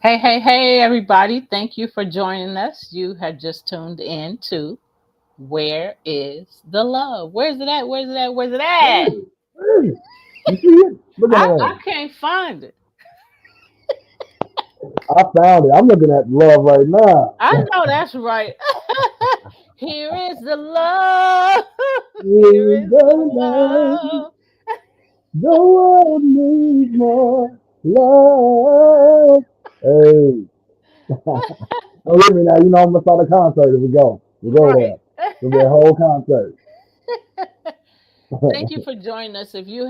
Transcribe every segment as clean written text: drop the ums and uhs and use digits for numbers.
Hey, hey, hey, everybody. Thank you for joining us. You have just tuned in to Where is the Love? Where's it at? Where's it at? Where's it Hey, at? hey, you see it? Look at I that. can't find it. I found it. I'm looking at love right now. I know that's right. Here is the love. Here In is the the land, love. the world needs more love. Hey, don't leave me now. You know I'm gonna start a concert if we go. We go Right. there. It'll be a whole concert. Thank you for joining us. If you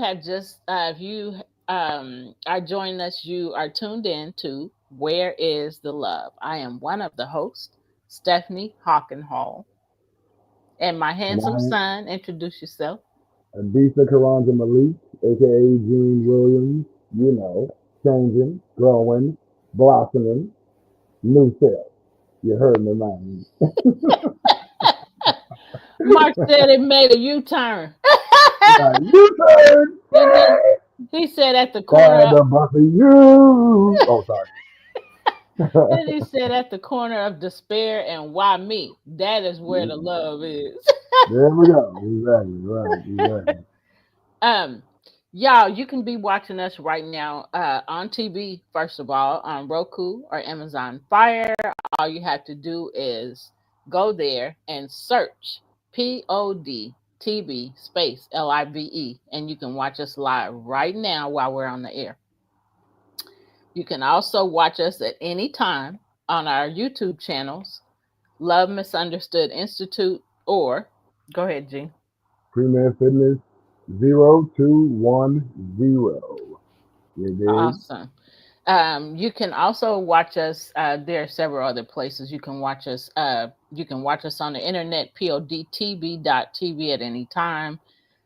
are joining us, you are tuned in to Where is the Love? I am one of the hosts, Stephanie Hockenhall, and my And handsome I son. Introduce yourself. am Adisa Karanja Malik, aka Gene Williams. You know, changing, growing, blossoming, new self. You heard me, man. Mark said it made a U-turn. Right. You turn. And then he said at the corner Bad of, about you. Oh, sorry. then he said at the corner of despair and why me? That is where the love is. There we go. Exactly. Right. Exactly. Um, y'all, you can be watching us right now on TV, first of all, on Roku or Amazon Fire. All you have to do is go there and search POD space LIVE, and you can watch us live right now while we're on the air. You can also watch us at any time on our YouTube channels, Love Misunderstood Institute, or go ahead, G. Premier Fitness 0210. You dig? Awesome. You can also watch us. There are several other places you can watch us. You can watch us on the internet, podtv.tv at any time.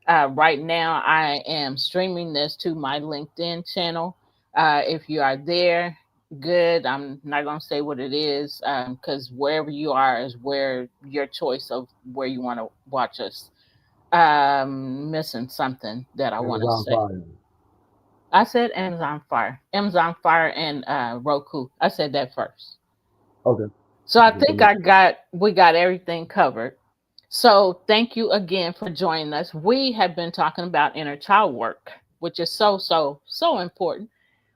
Right now, I am streaming this to my LinkedIn channel. If you are there, good. I'm not going to say what it is because wherever you are is where your choice of where you want to watch us. Missing something that I want to Amazon say. Fire. I said Amazon Fire, and Roku. I said that first. Okay. So I Just think a we got everything covered. So thank you again for joining us. We have been talking about inner child work, which is so important.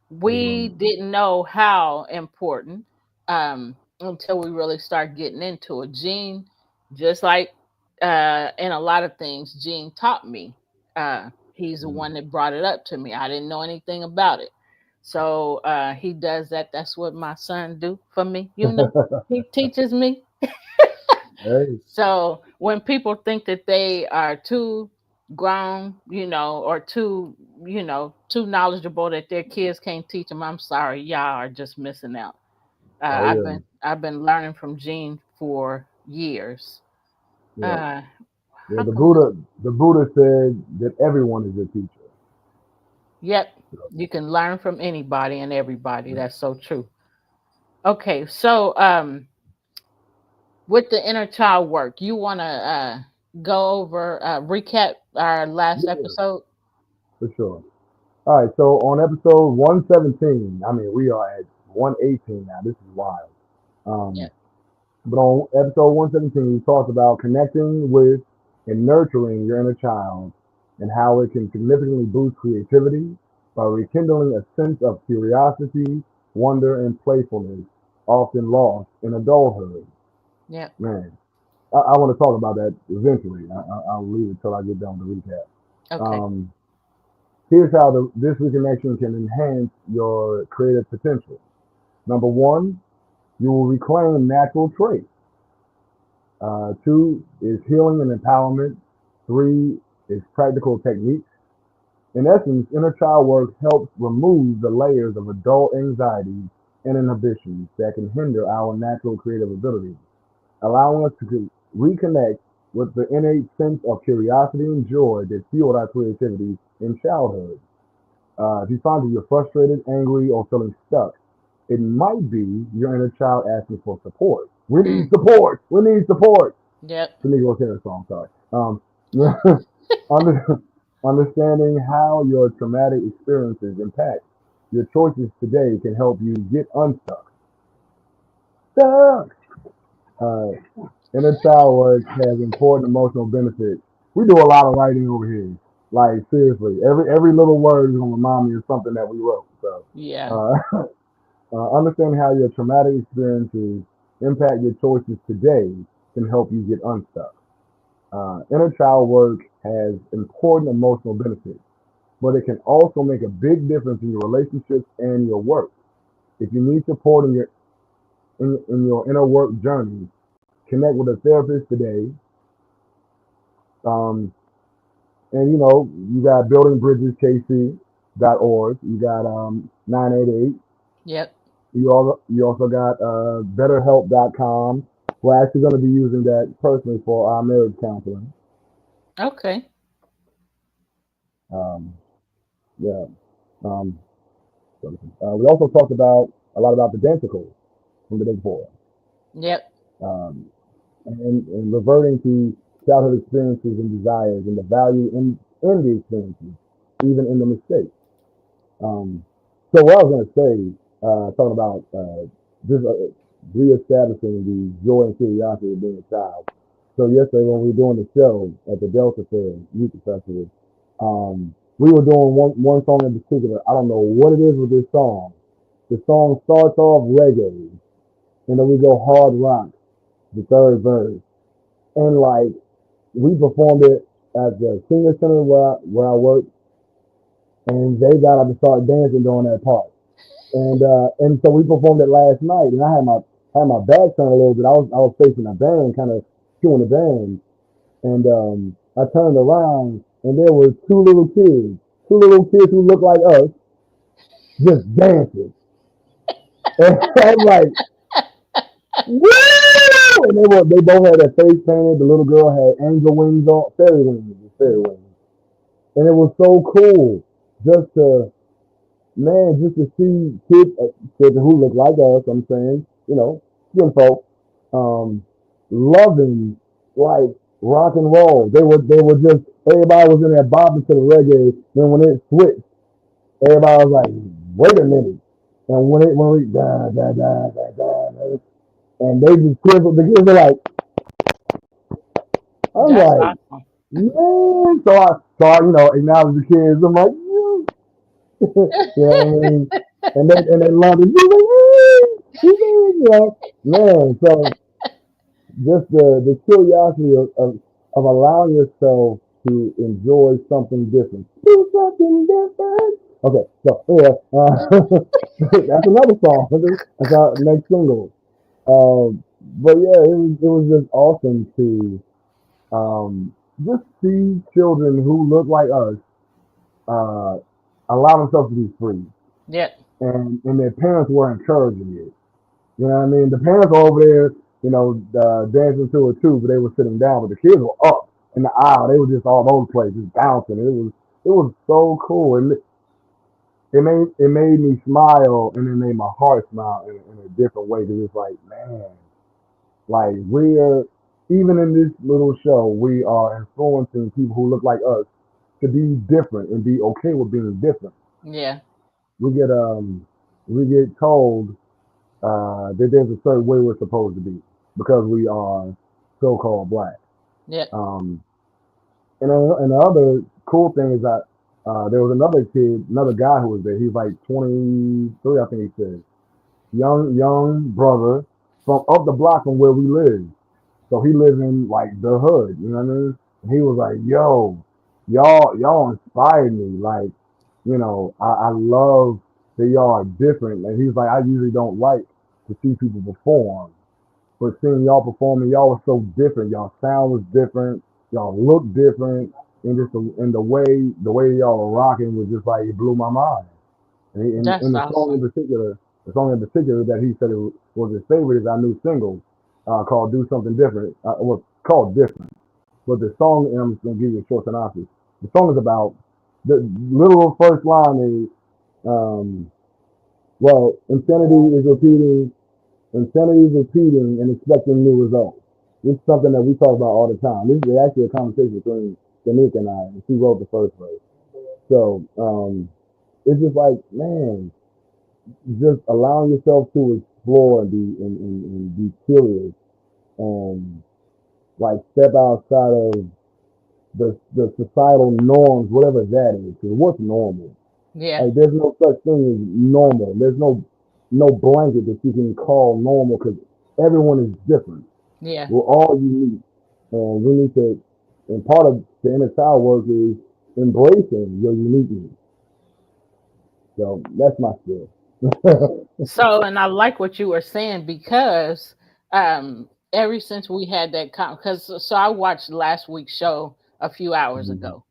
We little, didn't know how important until we really start getting into it. Gene, just like in a lot of things, Gene taught me. He's the one that brought it up to me. I didn't know anything about it. So he does that. That's what my son do for me. He teaches me. hey, So when people think that they are too grown, or too knowledgeable that their kids can't teach them, I'm sorry, y'all are just missing out. oh yeah, I've been learning from Gene for years. yeah, Uh, yeah. how come? The Buddha said that everyone is a teacher. Yep, So, you can learn from anybody and everybody. yeah, That's so true. Okay, so with the inner child work, you want to go over recap our last yeah, episode? for sure. All right, so on episode 117, I mean, we are at 118 now. This is wild. Yeah. Um, but on episode 117, we talked about connecting with and nurturing your inner child and how it can significantly boost creativity by rekindling a sense of curiosity, wonder, and playfulness, often lost in adulthood. Yeah. Man, I want to talk about that eventually. I'll leave it till I get done with the recap. Okay. Um, Here's how this reconnection can enhance your creative potential. Number one, you will reclaim natural traits. Two is healing and empowerment. Three is practical techniques. In essence, inner child work helps remove the layers of adult anxieties and inhibitions that can hinder our natural creative abilities, allowing us to reconnect with the innate sense of curiosity and joy that fueled our creativity in childhood. If you find that you're frustrated, angry, or feeling stuck, it might be your inner child asking for support. We need Mm. support. We need support. Yep. The Negro Tenor song, sorry. Under, understanding how your traumatic experiences impact Your choices today can help you get unstuck. Stuck. Uh, Inner child work has important emotional benefits. We do a lot of writing over here. Like seriously, every little word is gonna remind me of something that we wrote. So, Yeah. uh, understanding how your traumatic experiences impact your choices today can help you get unstuck. Inner child work has important emotional benefits, but it can also make a big difference in your relationships and your work. If you need support in your inner work journey, connect with a therapist today. Um, and you got buildingbridgeskc.org. You got 988. Yep. You also got betterhelp.com. We're actually going to be using that personally for our marriage counseling. Okay. Um, yeah. Um, we also talked about a lot about the denticles from the day before, Yep. um, and reverting to childhood experiences and desires and the value in the experiences, even in the mistakes. Um, so what I was going to say, talking about just reestablishing the joy and curiosity of being a child. So yesterday when we were doing the show at the Delta Fair Youth Festival, we were doing one song in particular. I don't know what it is with this song. The song starts off reggae, and then we go hard rock, the third verse, and like we performed it at the senior center where I work, and they got up and started dancing during that part. And so we performed it last night, and I had my back turned a little bit. I was facing the band, kind of chewing the band, and I turned around, and there was two little kids who looked like us, just dancing. And I was like, woo! And they both had their face painted. The little girl had angel wings on, fairy wings, and it was so cool just to just to see kids who look like us, I'm saying, skin folk, um, loving like rock and roll. They were just everybody was in there bobbing to the reggae. Then when it switched, everybody was like, "Wait a minute!" And when we da da da da, and they just the kids were like, I'm That's like, awesome. man. So I acknowledge the kids. I'm like, you know what I mean? And they love it. Man. So just the curiosity of allowing yourself to enjoy something different. Do something different. Okay, so yeah, that's another song. That's our next single. But yeah, it was just awesome to just see children who look like us uh, allow themselves to be free, Yep. and their parents were encouraging it. You know what I mean? The parents were over there, dancing to it too, but they were sitting down. But the kids were up in the aisle. They were just all over the place, just bouncing. It was so cool, and it made me smile, and it made my heart smile in a different way because it's like, man, like we're even in this little show, we are influencing people who look like us to be different and be okay with being different. Yeah. We get um we get told that there's a certain way we're supposed to be because we are so-called black. Yep. Um, and the other cool thing is that there was another kid, another guy who was there. He was like 23, I think he said, young brother from up the block from where we live. So he lives in like the hood, you know what I mean? And he was like, "Yo, y'all inspired me. Like, I love that y'all are different." And he's like, "I usually don't like to see people perform, but seeing y'all performing, y'all was so different. Y'all sound was different. Y'all look different, and the way y'all were rocking was just like it blew my mind." And, That's the song in awesome. particular, that he said was his favorite is our new single called "Do Something Different." It was called "Different," but the song, and I'm just gonna give you a short synopsis. The song is about the literal first line is, well, insanity is repeating and expecting new results. This is something that we talk about all the time. This is actually a conversation between Danica and I, and she wrote the first verse. So it's just like, man. just allowing yourself to explore and and be curious and like step outside of the societal norms, whatever that is. Because what's normal? Yeah. Like there's no such thing as normal. There's no blanket that you can call normal because everyone is different. Yeah. We're all unique, and we need to. And part of the inner child work is embracing your uniqueness. So that's my skill. So, and I like what you were saying because ever since we had that because so I watched last week's show a few hours Mhm. ago.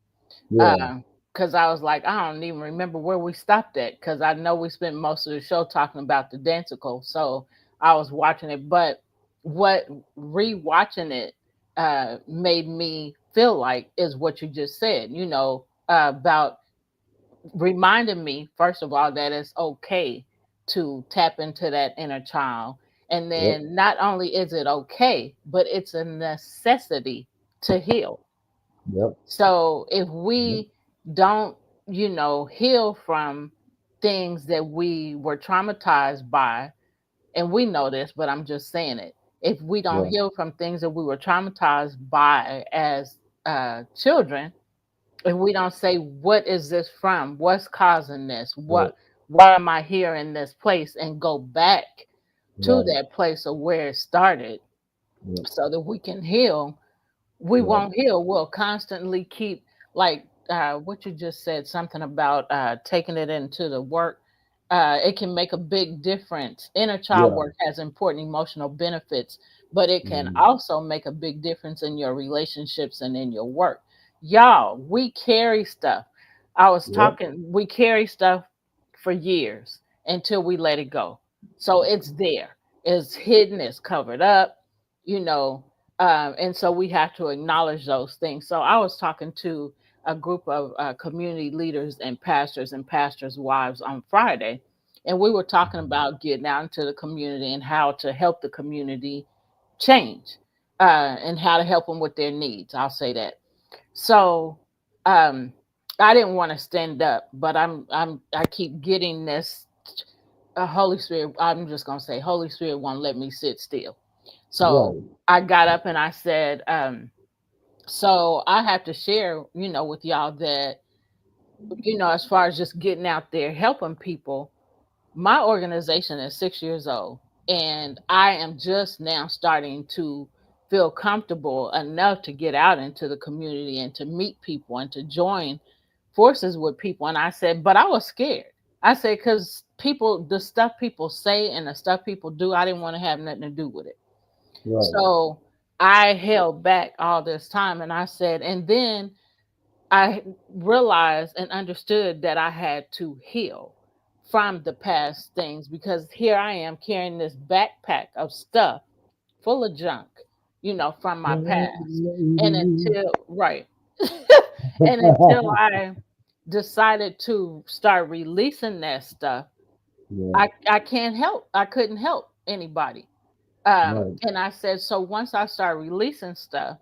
Yeah, Because I was like, I don't even remember where we stopped at because I know we spent most of the show talking about the dancicle. So I was watching it, but what rewatching it made me feel like is what you just said, about reminding me, first of all, that it's okay to tap into that inner child. And yep, then not only is it okay, but it's a necessity to heal. yep, So if yep, we don't, heal from things that we were traumatized by, and we know this, but I'm just saying it. If we don't right, heal from things that we were traumatized by as children, if we don't say, what is this from? What's causing this? right, Why am I here in this place? And go back to right, that place of where it started yep, so that we can heal, we right, won't heal. We'll constantly keep, like what you just said, something about taking it into the work. It can make a big difference. Inner child yeah, work has important emotional benefits, but it can mhm, also make a big difference in your relationships and in your work. Y'all, we carry stuff. I was yep, talking, we carry stuff for years until we let it go. So it's there, it's hidden, it's covered up, you know and so we have to acknowledge those things. So I was talking to a group of community leaders and pastors' wives on Friday, and we were talking about getting out into the community and how to help the community change, and how to help them with their needs. I'll say that. So um, I didn't want to stand up, but I keep getting this. Holy Spirit, I'm just gonna say, Holy Spirit won't let me sit still. So right, I got up and I said, so I have to share, with y'all that, as far as just getting out there helping people, my organization is 6 years old, and I am just now starting to feel comfortable enough to get out into the community and to meet people and to join forces with people. And I said, but I was scared. I said, because people, the stuff people say and the stuff people do, I didn't want to have nothing to do with it. right, So I held back all this time, and I said, and then I realized and understood that I had to heal from the past things, because here I am carrying this backpack of stuff full of junk, from my past. And until, right. And until I decided to start releasing that stuff, yeah, I can't help. I couldn't help anybody. right, And I said, so once I started releasing stuff,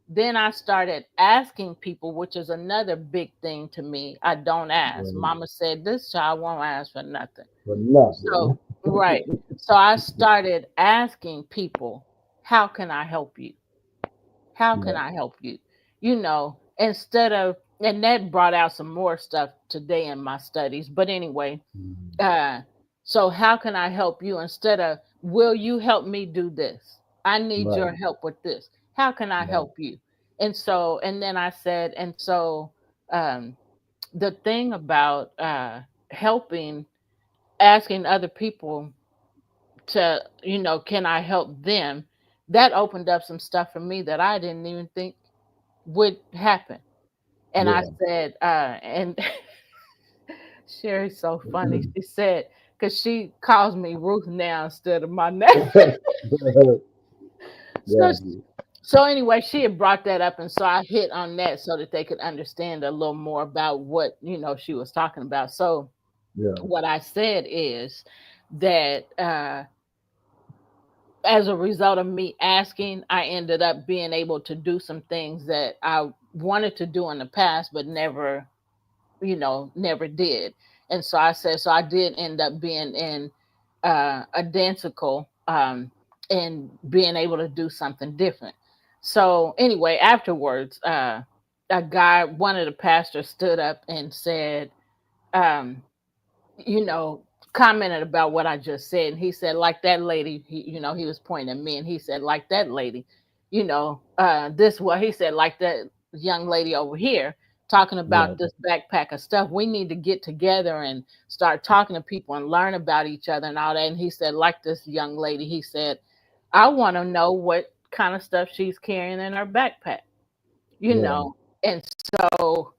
then I started asking people, which is another big thing to me. I don't ask. right, Mama said, this child won't ask for nothing. but nothing, So, right. So I started asking people, how can I help you? How can yeah, I help you? Instead of, and that brought out some more stuff today in my studies. But anyway, mhm, uh, so how can I help you, instead of, will you help me do this? I need right, your help with this. How can I right, help you? And so, and then I said, and so um, the thing about helping, asking other people to, can I help them? That opened up some stuff for me that I didn't even think would happen. And I yeah, said, and Sherry's so funny. She said, because she calls me Ruth now instead of my name. So, got you, so anyway, she had brought that up, and so I hit on that so that they could understand a little more about what she was talking about. So, yeah, what I said is that as a result of me asking, I ended up being able to do some things that I wanted to do in the past, but never did. And so I said, so I did end up being in a dancicle, and being able to do something different. So anyway, afterwards, a guy, one of the pastors stood up and said, um, you know, commented about what I just said. And he said, like that lady, he was pointing at me, and he said, like that lady, this what he said, like that young lady over here talking about Right. this backpack of stuff. We need to get together and start talking to people and learn about each other and all that. And he said, like this young lady, he said, I want to know what kind of stuff she's carrying in her backpack, you Yeah. know. And so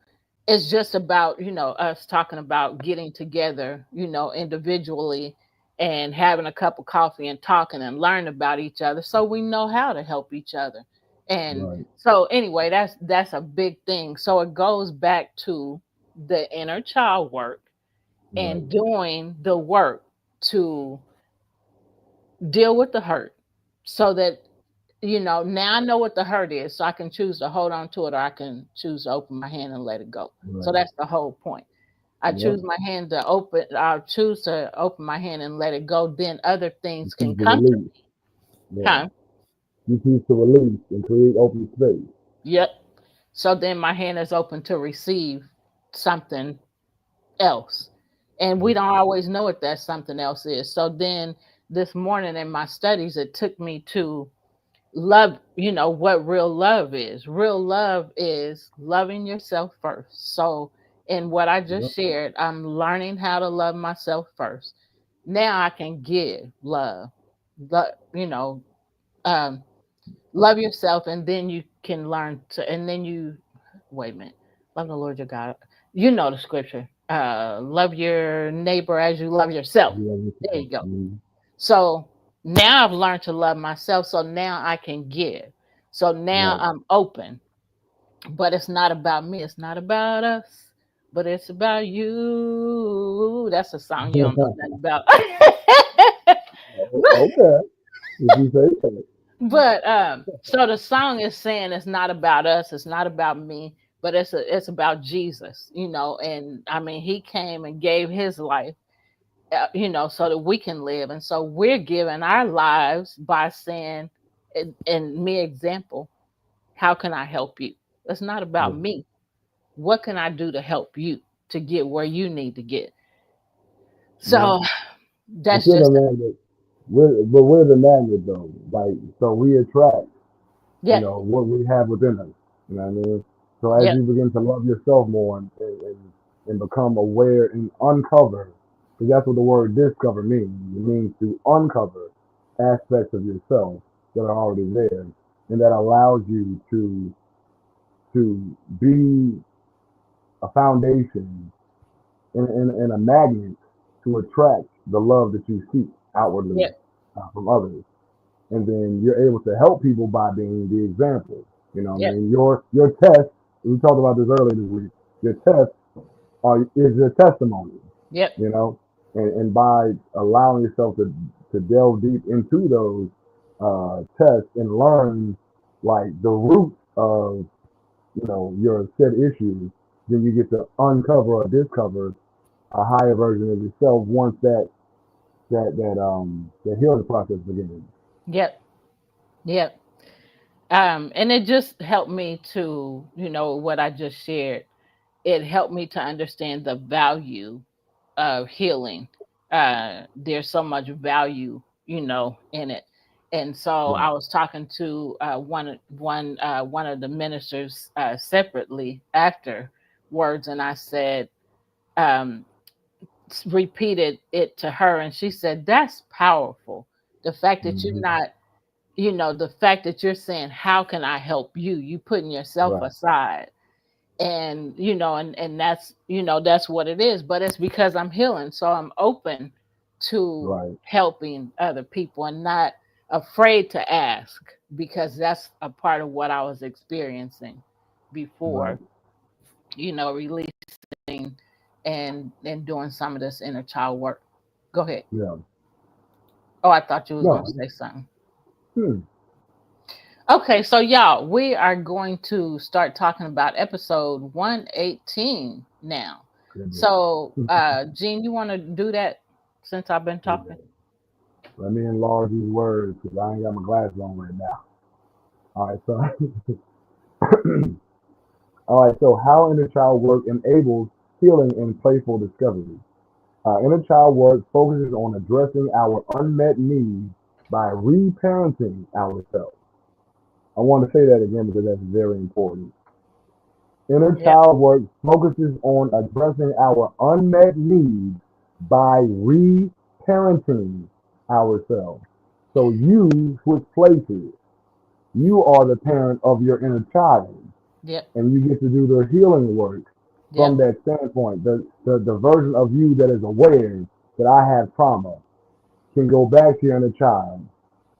it's just about, us talking about getting together, individually, and having a cup of coffee and talking and learning about each other so we know how to help each other. And Right. so anyway, that's a big thing. So it goes back to the inner child work Right. and doing the work to deal with the hurt, so that, now I know what the hurt is, so I can choose to hold on to it, or I can choose to open my hand and let it go. So Right. that's the whole point. I Yep. choose my hand to open. I choose to open my hand and let it go. Then other You things can choose to come to release. me. Yeah. Huh? You choose to release and create open space. Yep. So then my hand is open to receive something else, and we Yep. don't always know what that something else is. So then this morning in my studies, it took me to love, what real love is. Real love is loving yourself first. So in what I Yep. just shared, I'm learning how to love myself first. Now I can give love. But, um love yourself, and then you can learn to, and then you wait a minute. Love the Lord your God. You know the scripture. Love your neighbor as you love yourself. You love There yourself. you go. Mm-hmm. So now I've learned to love myself. So now I can give. So now Right. I'm open. But it's not about me. It's not about us. But it's about you. That's a song you don't know nothing about. Okay. If you say so. But so the song is saying it's not about us, it's not about me, but it's about Jesus, and I mean he came and gave his life, so that we can live. And so we're giving our lives by saying, and me example, how can I help you? It's not about Yeah. me. What can I do to help you to get where you need to get? Yeah. So But that's you're the just, magnet. We're the magnet though. Like so we attract, yep, what we have within us. You know what I mean? So as yep, you begin to love yourself more and become aware and uncover, because that's what the word discover means. It means to uncover aspects of yourself that are already there, and that allows you to be a foundation and a magnet to attract the love that you seek outwardly yep, from others. And then you're able to help people by being the example. You know what I yep, mean? Your test, we talked about this earlier this week, your test is your testimony, yep, you know? And by allowing yourself to delve deep into those tests and learn like the root of, your said issues, then you get to uncover or discover a higher version of yourself once that healing process begins. yep, yep. And it just helped me to, what I just shared. It helped me to understand the value of healing. There's so much value, in it. And so Right. I was talking to one of the ministers separately afterwards, and I said, um, repeated it to her, and she said, "That's powerful. The fact that you're Mm-hmm. not, the fact that you're saying, how can I help you? You putting yourself Right. aside." And and that's what it is. But it's because I'm healing, so I'm open to Right. helping other people and not afraid to ask, because that's a part of what I was experiencing Right. before, releasing and doing some of this inner child work. Go ahead. Yeah. Oh, I thought you was going to No. say something. Hmm. Okay, so y'all, we are going to start talking about episode 118 now. So, Gene, you want to do that since I've been talking? Okay. Let me enlarge these words because I ain't got my glasses on right now. All right, so all right, so how inner child work enables healing and playful discovery. Inner child work focuses on addressing our unmet needs by reparenting ourselves. I want to say that again because that's very important. Inner Yep. child work focuses on addressing our unmet needs by reparenting ourselves. So you switch places. You are the parent of your inner child, Yep. and you get to do the healing work from Yep. that standpoint. The version of you that is aware that I have trauma can go back to your inner child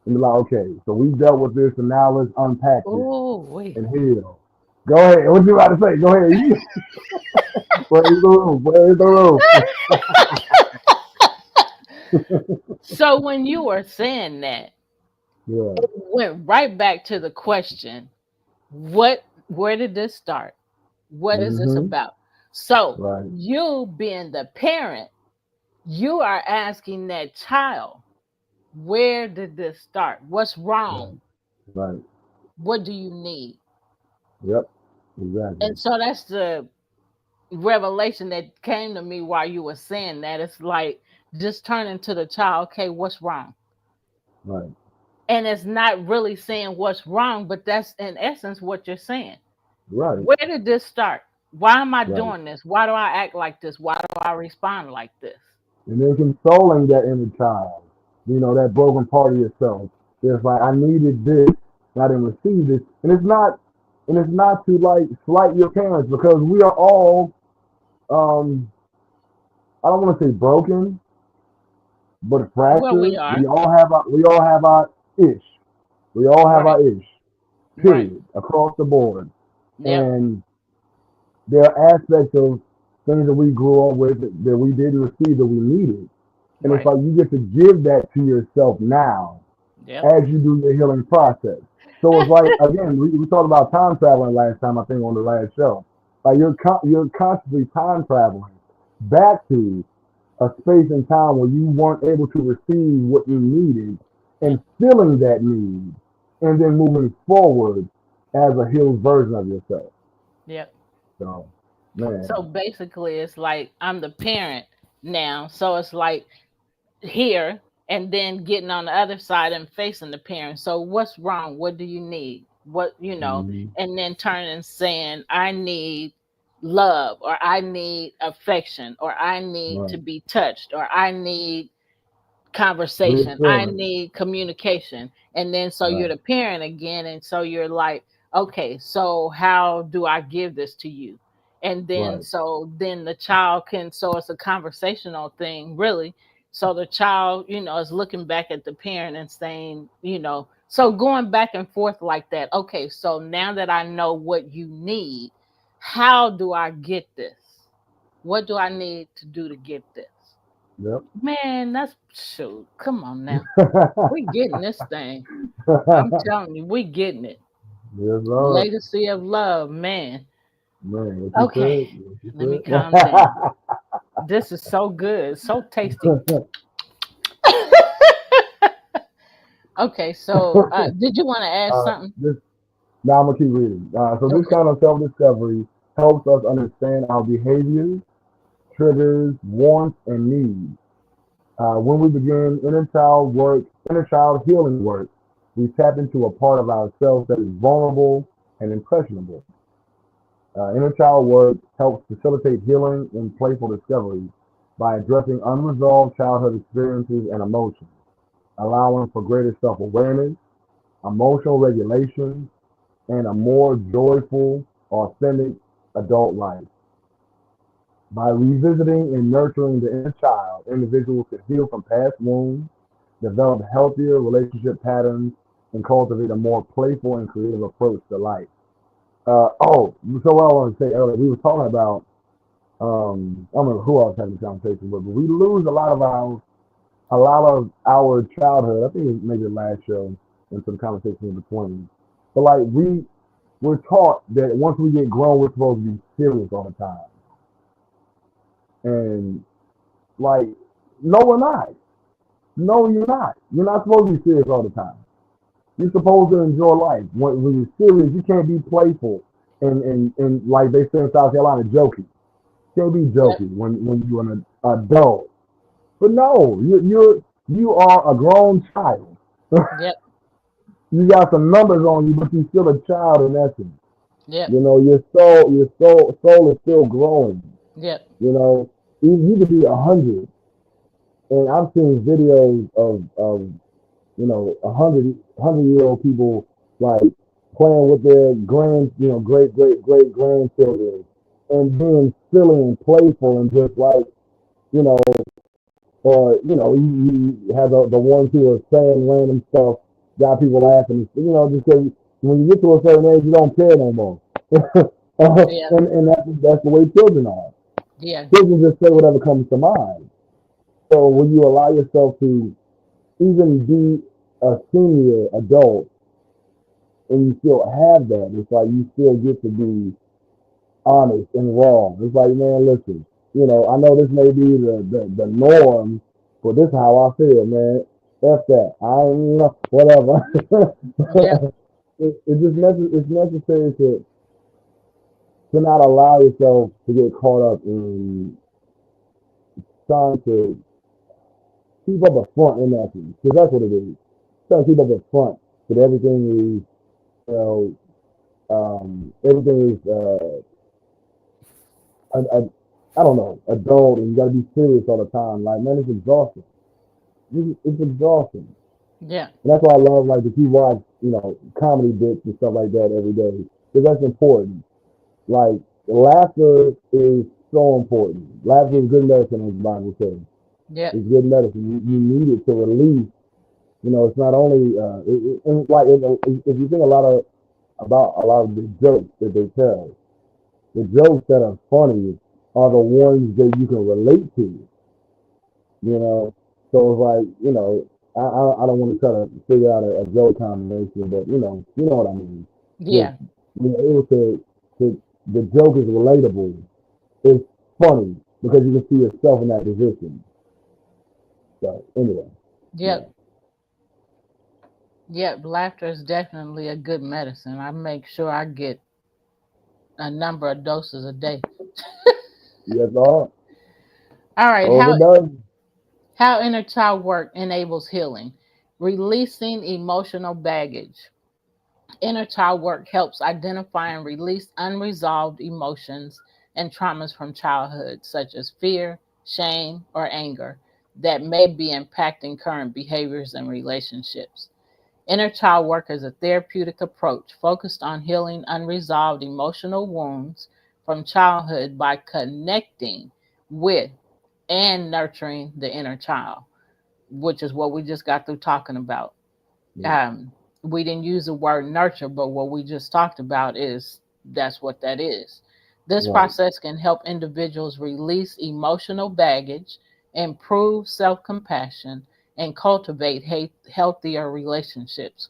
and be like, okay, so we dealt with this, and now let's unpack this Oh, wait. and heal. Go ahead. What you about to say? Go ahead. Praise the room. Praise the room. So when you were saying that, Yeah. it went right back to the question, where did this start? What is this Mm-hmm. about? So Right. you being the parent, you are asking that child, where did this start? What's Right. wrong? Right. What do you need? Yep. Exactly. And so that's the revelation that came to me while you were saying that. It's like just turning to the child, okay, what's wrong? Right. And it's not really saying what's wrong, but that's in essence what you're saying. Right. Where did this start? Why am I Right. doing this? Why do I act like this? Why do I respond like this? And then consoling that inner child, that broken part of yourself. It's like I needed this, and I didn't receive this, and it's not to like slight your parents because we are all, um, I don't want to say broken, but Well, we fractured. are. We all have our ish. We all have Right. our ish. Right. Period. Across the board, Yep. and there are aspects of things that we grew up with that we didn't receive that we needed. And it's Right. like you get to give that to yourself now Yep. as you do your healing process. So it's like, again, we talked about time traveling last time, I think, on the last show. Like you're constantly time traveling back to a space and time where you weren't able to receive what you needed and filling that need and then moving forward as a healed version of yourself. Yep. So, So man, basically, it's like I'm the parent now. So it's like here and then getting on the other side and facing the parent. So what's wrong? What do you need? mm-hmm. And then turning and saying, I need love, or I need affection, or I need to Right. be touched, or I need conversation. I Reassurance. need communication. And then so you're Right. the parent again. And so you're like, okay, so how do I give this to you? And then Right. so then the child can, so it's a conversational thing, really. So the child, is looking back at the parent and saying, so going back and forth like that. Okay, so now that I know what you need, how do I get this? What do I need to do to get this? Yep. Man, that's shoot. Come on now. Yes, We getting this thing. I'm telling you, we getting it. sir. Legacy of love, man. Man, what you Okay, said? What let me you calm down. This is so good, so tasty. said? Okay, so did you want to add uh, something? this, now I'm gonna keep reading. So this Okay. kind of self-discovery helps us understand our behaviors, triggers, wants, and needs. When we begin inner child healing work, we tap into a part of ourselves that is vulnerable and impressionable. Inner child work helps facilitate healing and playful discovery by addressing unresolved childhood experiences and emotions, allowing for greater self-awareness, emotional regulation, and a more joyful, authentic adult life. By revisiting and nurturing the inner child, individuals can heal from past wounds, develop healthier relationship patterns, and cultivate a more playful and creative approach to life. So what I want to say earlier, we were talking about, I don't remember who I was having the conversation with, but we lose a lot of our childhood. I think it was maybe the last show and some conversation in between. But like we're taught that once we get grown, we're supposed to be serious all the time. And like, no, we're not. No, you're not. You're not supposed to be serious all the time. You're supposed to enjoy life. When you're serious, you can't be playful and like they say in South Carolina, joking. You can't be Yep. joking when you're an adult. But no, you are a grown child. Yep. You got some numbers on you, but you're still a child in essence. Yep. You know, your soul is still growing. Yep. You know, you could be 100, and I've seen videos of hundred year old people like playing with their great grandchildren and being silly and playful and just like you know, or you have the ones who are saying random stuff, got people laughing, just because when you get to a certain age, you don't care no more. Yeah. And that's the way children are. Yeah. Children just say whatever comes to mind. So when you allow yourself to even be a senior adult and you still have that, it's like you still get to be honest and raw. It's like, man, listen, I know this may be the norm, but this is how I feel, man. F that. I ain't whatever. Yep. It's necessary to not allow yourself to get caught up in trying to keep up a front in essence, because that's what it is. Trying to keep up a front that everything is, you know, everything is, I don't know, adult, and you got to be serious all the time. Like, man, it's exhausting. It's exhausting. Yeah. And that's why I love, like, if you watch, comedy bits and stuff like that every day, because that's important. Like, laughter is so important. Laughter is good medicine, as the Bible says. Yep. It's good medicine. You need it to release. It's not only, like, if you think about a lot of the jokes that they tell, the jokes that are funny are the ones that you can relate to, you know. So it's like, I don't want to try to figure out a joke combination, but you know what I mean. Just Yeah. being able to the joke is relatable. It's funny because you can see yourself in that position. So anyway, yeah, Yep. Yep. Laughter is definitely a good medicine. I make sure I get a number of doses a day. yes, Lord, All right. How overdose. how inner child work enables healing. Releasing emotional baggage. Inner child work helps identify and release unresolved emotions and traumas from childhood, such as fear, shame, or anger, that may be impacting current behaviors and relationships. Inner child work is a therapeutic approach focused on healing unresolved emotional wounds from childhood by connecting with and nurturing the inner child, which is what we just got through talking about. Yeah, um, we didn't use the word nurture, but what we just talked about is that's what that is. This right. process can help individuals release emotional baggage, improve self compassion, and cultivate healthier relationships.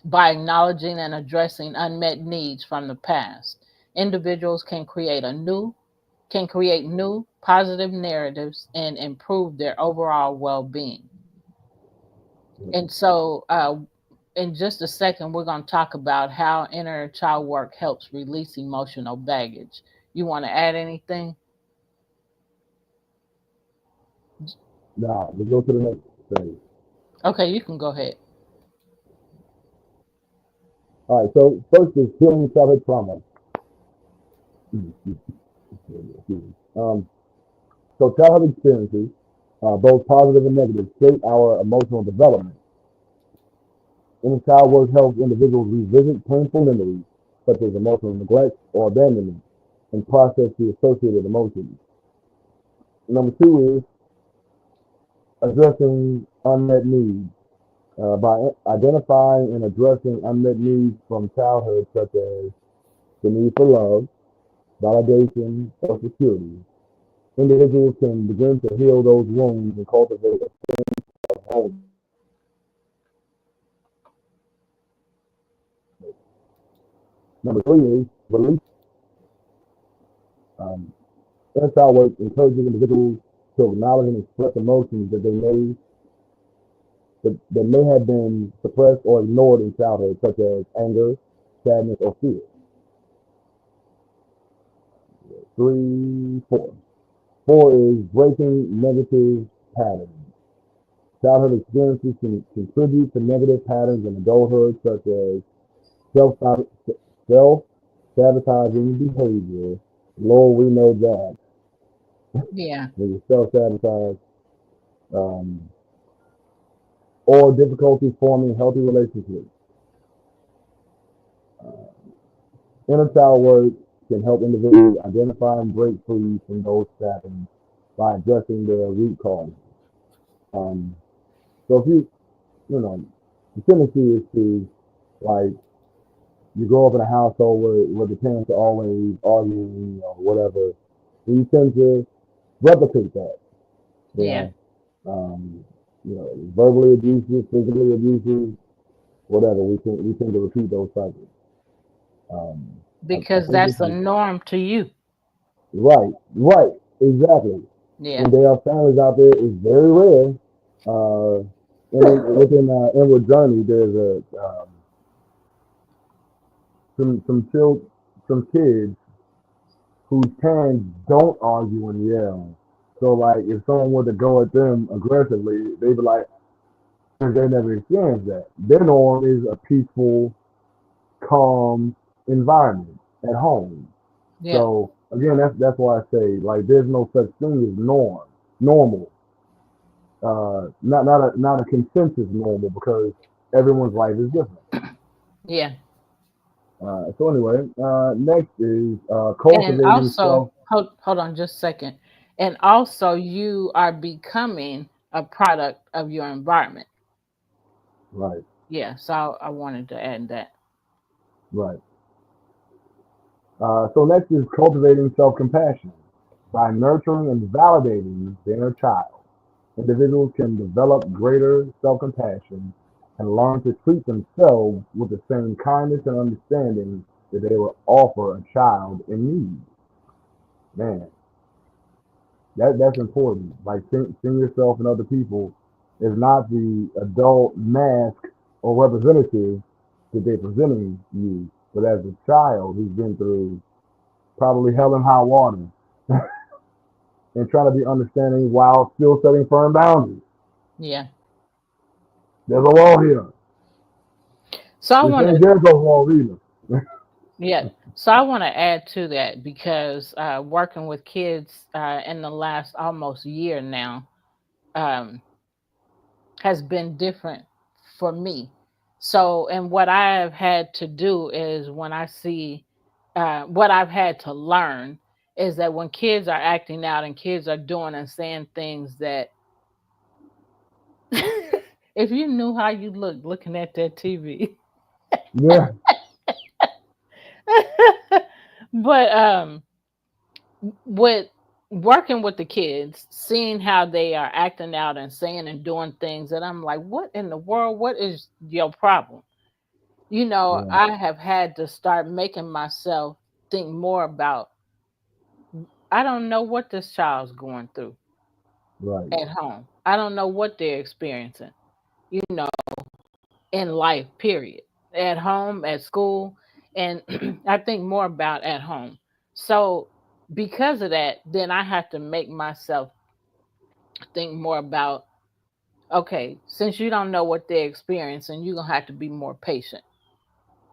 By acknowledging and addressing unmet needs from the past, individuals can create new positive narratives and improve their overall well-being. And so, in just a second, we're going to talk about how inner child work helps release emotional baggage. You want to add anything? Now let's go to the next phase. Okay, you can go ahead. All right. So first is healing childhood trauma. Um, so childhood experiences, both positive and negative, shape our emotional development. Inner child work helps individuals revisit painful memories, such as emotional neglect or abandonment, and process the associated emotions. Number two is addressing unmet needs. By identifying and addressing unmet needs from childhood, such as the need for love, validation, or security, individuals can begin to heal those wounds and cultivate a home. Number three is release. Um, Inner child work encourages individuals to acknowledge and express emotions that may have been suppressed or ignored in childhood, such as anger, sadness, or fear. 4. 4 is breaking negative patterns. Childhood experiences can contribute to negative patterns in adulthood, such as self self sabotaging behavior. Lord, we know that Yeah. when you self sabotage, um, or difficulty forming healthy relationships. Uh, Inner child work can help individuals identify and break free from those patterns by addressing their root cause. Um, so if the tendency is to, like, you grow up in a household where the parents are always arguing or whatever, and you tend to replicate that. You Yeah. know, verbally abusive, physically abusive, whatever. We tend to repeat those cycles. I Because think this that's a is norm to you. right, right, exactly. Yeah. And there are families out there. It's very rare. Uh, within Inward Journey, there's some kids whose parents don't argue and yell. So like, if someone were to go at them aggressively, they'd be like, because they never experienced that. Their norm is a peaceful, calm environment at home. Yeah. So again, that's why I say, like, there's no such thing as normal. Not a consensus normal, because everyone's life is different. Yeah. So anyway, next is And cultivating also, self. hold on just a second. And also, you are becoming a product of your environment. Right, Yeah. So I wanted to add that. right. So next is cultivating self-compassion. By nurturing and validating the inner child, individuals can develop greater self-compassion and learn to treat themselves with the same kindness and understanding that they would offer a child in need. Man, that's important. Like, seeing yourself and other people is not the adult mask or representative that they're presenting you, but as a child who's been through probably hell and high water and trying to be understanding while still setting firm boundaries. Yeah. There's a wall here. So I This want ain't to, Jericho wall either. yeah. So I want to add to that because working with kids in the last almost year now, um, has been different for me. So, and what I have had to do is when I see what I've had to learn is that when kids are acting out and kids are doing and saying things that if you knew how you look looking at that TV. Yeah, But with working with the kids, seeing how they are acting out and saying and doing things that I'm like, what in the world? What is your problem? right, I have had to start making myself think more about I don't know what this child's going through right, at home. I don't know what they're experiencing, you know, in life, period. At home, at school, and I think more about at home. So because of that, then I have to make myself think more about okay, since you don't know what they're experiencing, you're gonna have to be more patient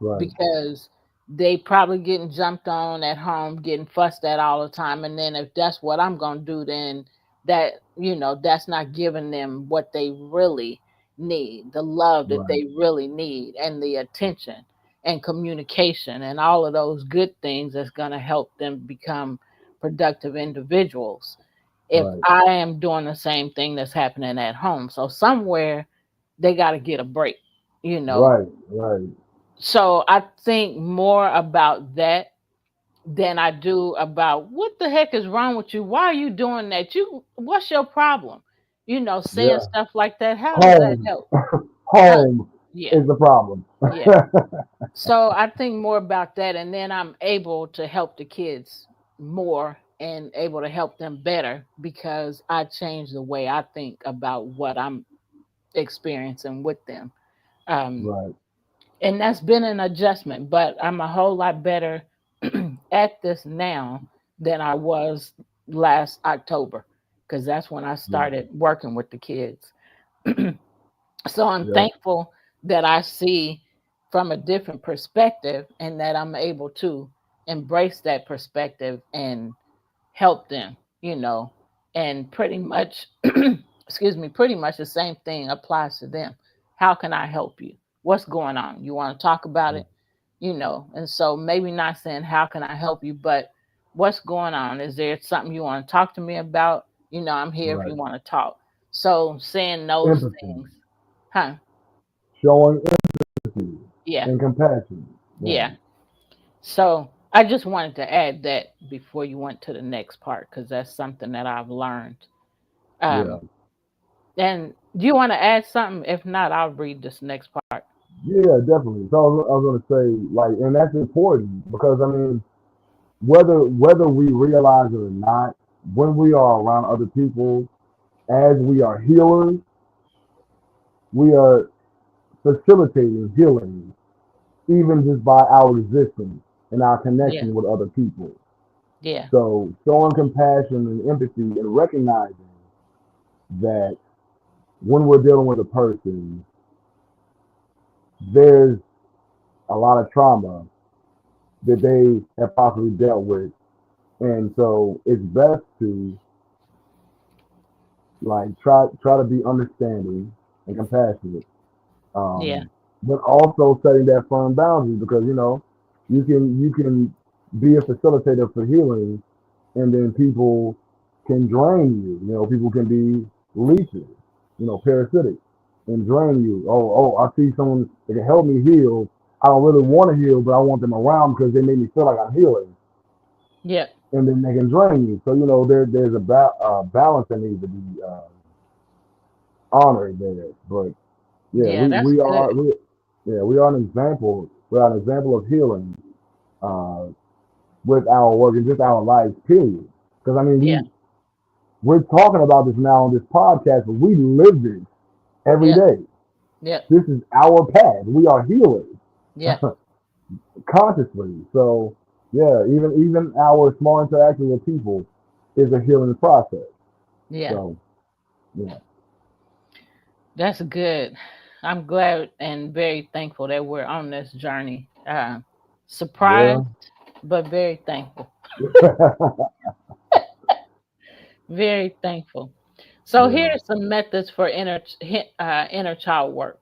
right, because they probably getting jumped on at home, getting fussed at all the time. And then if that's what I'm gonna do, then that's not giving them what they really need, the love that right, they really need, and the attention and communication and all of those good things that's gonna help them become productive individuals. If right, I am doing the same thing that's happening at home. So somewhere they gotta get a break, you know right, right. so I think more about that than I do about what the heck is wrong with you? Why are you doing that? What's your problem? Saying Yeah. stuff like that. How does that Home, help? Uh, home yeah, is the problem. yeah. So I think more about that, and then I'm able to help the kids more. and able to help them better because I changed the way I think about what I'm experiencing with them. Um, Right. and that's been an adjustment, but I'm a whole lot better at this now than I was last October because that's when I Right. started working with the kids. So I'm Yep. thankful that I see from a different perspective and that I'm able to embrace that perspective and help them, and pretty much, excuse me, pretty much the same thing applies to them. How can I help you? What's going on? You want to talk about Right. it? And so maybe not saying, how can I help you, but what's going on? Is there something you want to talk to me about? I'm here if Right. you want to talk. So saying those Empathy. things, huh? Showing empathy Yeah, and compassion. Right. yeah. So I just wanted to add that before you went to the next part, because that's something that I've learned. Yeah. Um, and do you want to add something? If not, I'll read this next part. Yeah, definitely. So I was gonna say, like, and that's important because I mean, whether we realize it or not, when we are around other people, as we are healers, we are facilitating healing, even just by our existence and our Yeah, connection with other people. yeah, So showing compassion and empathy and recognizing that when we're dealing with a person, there's a lot of trauma that they have possibly dealt with. And so it's best to like try to be understanding and compassionate, yeah, um, but also setting that firm boundary because you can be a facilitator for healing, and then people can drain you. People can be leeches, parasitic, and drain you. Oh, I see someone that can help me heal. I don't really want to heal, but I want them around because they make me feel like I'm healing, yeah, and then they can drain you. So there's a balance that needs to be honored there. But yeah, yeah. That's good. we are an example. We are an example of healing uh, with our work and just our lives. Period. Because I mean, Yeah, we're talking about this now on this podcast, but we live this every yeah, day. yeah, This is our path. We are healers yeah, consciously. So yeah, even our small interaction with people is a healing process. yeah. So yeah, That's good. I'm glad and very thankful that we're on this journey. yeah, Surprised, but very thankful. Very thankful. So here yeah. are some methods for inner child work.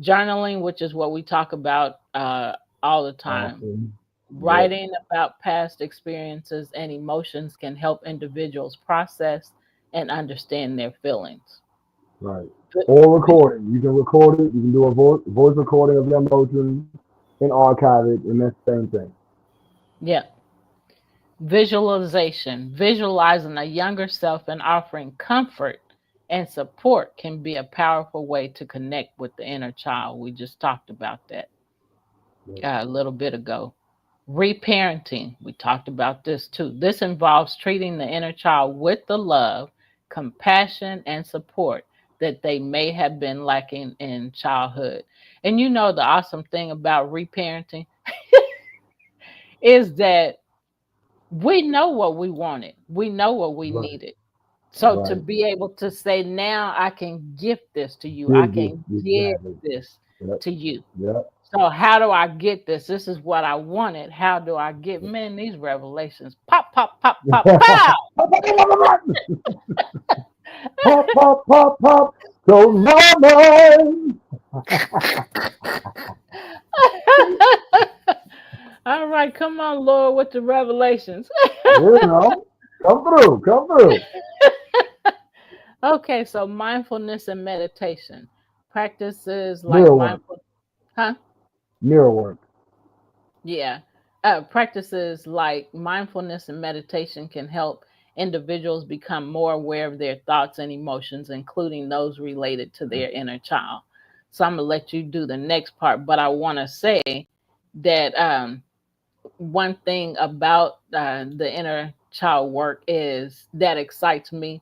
Journaling, which is what we talk about all the time. Awesome. Yep. Writing about past experiences and emotions can help individuals process and understand their feelings. Right. Vi- Or vi- recording. You can record it. You can do a voice recording of your emotions and archive it, and that's the same thing. yeah. Visualization. Visualizing a younger self and offering comfort and support can be a powerful way to connect with the inner child. We just talked about that Yep. a little bit ago. Reparenting, we talked about this too. This involves treating the inner child with the love, compassion, and support that they may have been lacking in childhood. And the awesome thing about reparenting is that we know what we wanted, we know what we Right. needed. So to Right. be able to say, now I can gift this to you, I Give this can give exactly. this Yep. to you. Yep. So how do I get this? This is what I wanted. How do I get, man, these revelations? Pop, pop, pop, pop, pow. Pop, pop, pop, pop. So mama. All right, come on, Lord, with the revelations. You know, come through, come through. Okay, so mindfulness and meditation practices like Mirror work, mindful, huh? mirror work. Yeah. Practices like mindfulness and meditation can help individuals become more aware of their thoughts and emotions, including those related to their inner child. So I'm going to let you do the next part, but I want to say that one thing about the inner child work is that excites me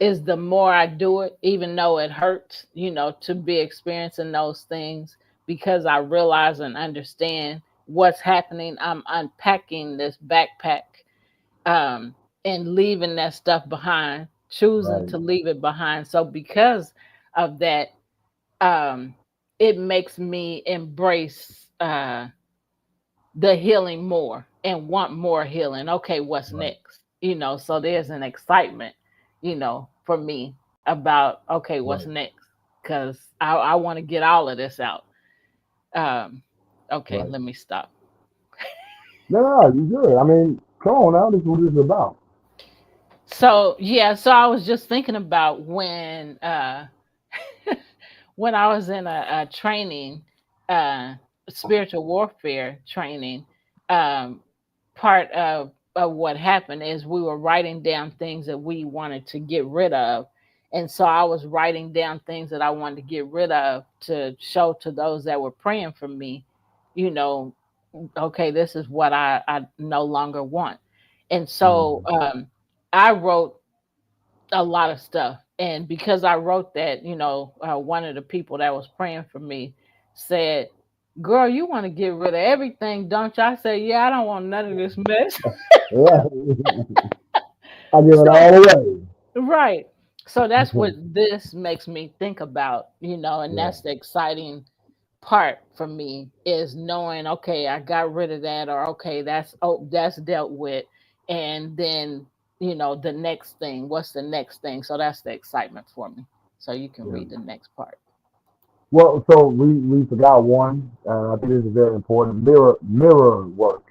is the more I do it, even though it hurts, to be experiencing those things because I realize and understand what's happening. I'm unpacking this backpack, um, and leaving that stuff behind, choosing Right. to leave it behind. So because of that, um, it makes me embrace the healing more and want more healing. Okay, what's Right. next? So there's an excitement, for me about okay, what's Right. next? Because I want to get all of this out. Um, okay, Right. let me stop. No, no, you good. I mean, come on now. This is what it's about. So yeah, so I was just thinking about when when I was in a training, uh, spiritual warfare training, um, part of what happened is we were writing down things that we wanted to get rid of. And so I was writing down things that I wanted to get rid of to show to those that were praying for me, you know, okay, this is what I no longer want. And so Mm. I wrote a lot of stuff. And because I wrote that, one of the people that was praying for me said, "Girl, you want to get rid of everything, don't you?" I said, "Yeah, I don't want none of this mess." Right. I give it So, all away. right. So that's what this makes me think about, and Yeah. that's the exciting part for me is knowing, okay, I got rid of that, or okay, that's dealt with. And then, the next thing, what's the next thing? So that's the excitement for me. So you can Yeah. read the next part. Well, so we forgot one. I think this is very important. Mirror work.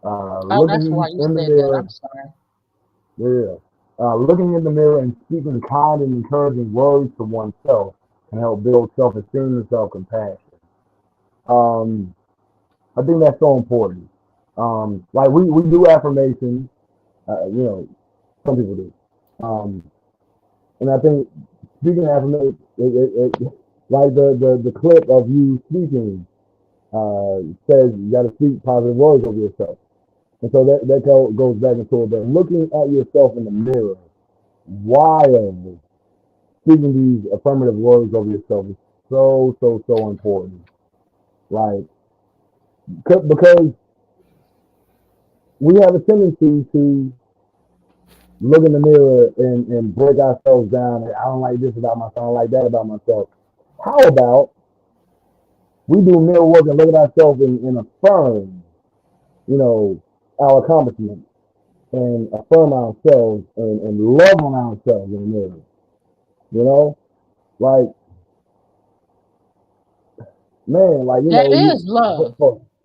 Oh, that's Looking why you in the said that. mirror. I'm sorry. Yeah. Looking in the mirror and speaking kind and encouraging words to oneself can help build self-esteem and self-compassion. Um, I think that's so important. Like we do affirmations. You know, some people do. Um, and I think speaking affirmations, like the clip of you speaking says you got to speak positive words over yourself. And so that goes back into it. But looking at yourself in the mirror while speaking these affirmative words over yourself is so important. Like, because we have a tendency to look in the mirror and break ourselves down. And I don't like this about myself. I don't like that about myself. How about we do mirror work and look at ourselves and affirm, you know, our accomplishments and affirm ourselves and love on ourselves in the mirror. You know, like, man, like, That is love.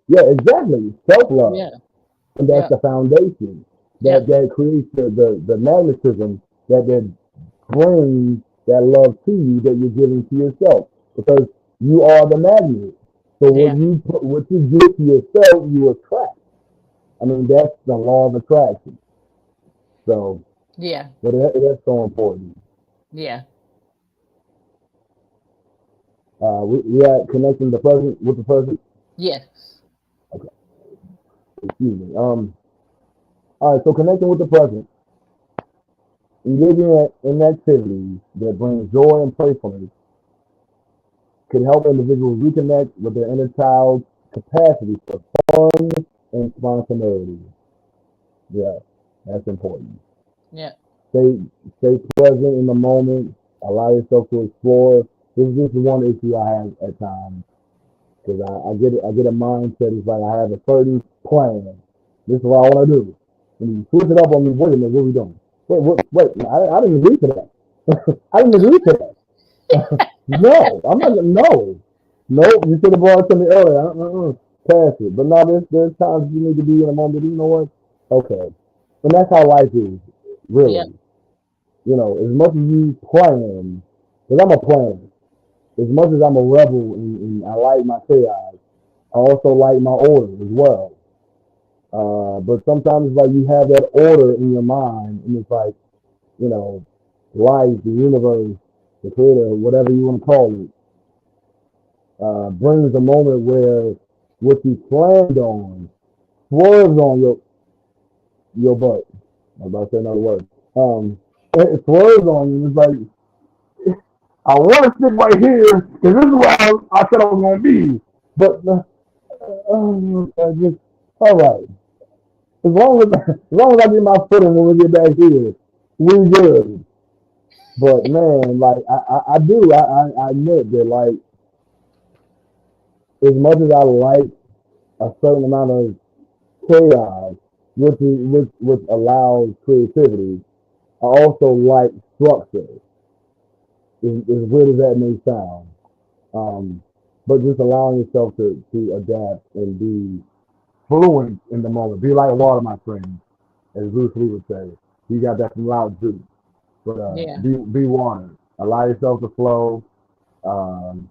yeah, exactly, self love, Yeah. and that's Yeah. the foundation Yeah. that creates the magnetism that brings that love to you that you're giving to yourself, because you are the magnet. So Yeah. what you give to yourself, you attract. I mean, that's the law of attraction. So, Yeah. but that's so important. Yeah. We are connecting the present with the present. Yes. Okay, excuse me. All right. So connecting with the present, engaging in activities that bring joy and playfulness can help individuals reconnect with their inner child's capacity for fun and spontaneity. Yeah, that's important. Yeah. Stay stay present in the moment. Allow yourself to explore. This is just one issue I have at times, because I get a mindset. It's like I have a certain plan. This is what I want to do. And you switch it up on me. Wait a minute, what are we doing? Wait. I didn't agree to that. I didn't agree to that. No, I'm not. No, no. You should have brought it to me earlier. Pass it. But now there's times you need to be in a moment. You know what? Okay, and that's how life is, Yeah. really. You know, as much as you plan, because I'm a planner. As much as I'm a rebel and I like my chaos, I also like my order as well. But sometimes it's like you have that order in your mind, and it's like, you know, life, the universe, the creator, whatever you want to call it, brings a moment where what you planned on swerves on you. your butt. I'm about to say another word. Um, it swerves on you. It's like I want to stick right here because this is where I said I was gonna be. But just all right. As long as I get my footing when we get back here, we good. But man, like I do I admit that like as much as I like a certain amount of chaos, which allows creativity, I also like structure. As weird as that may sound, um, but just allowing yourself to adapt and be fluent in the moment. Be like water, my friend, as Bruce Lee would say. You got that from Lao Tzu. But Yeah. be water. Allow yourself to flow. Um,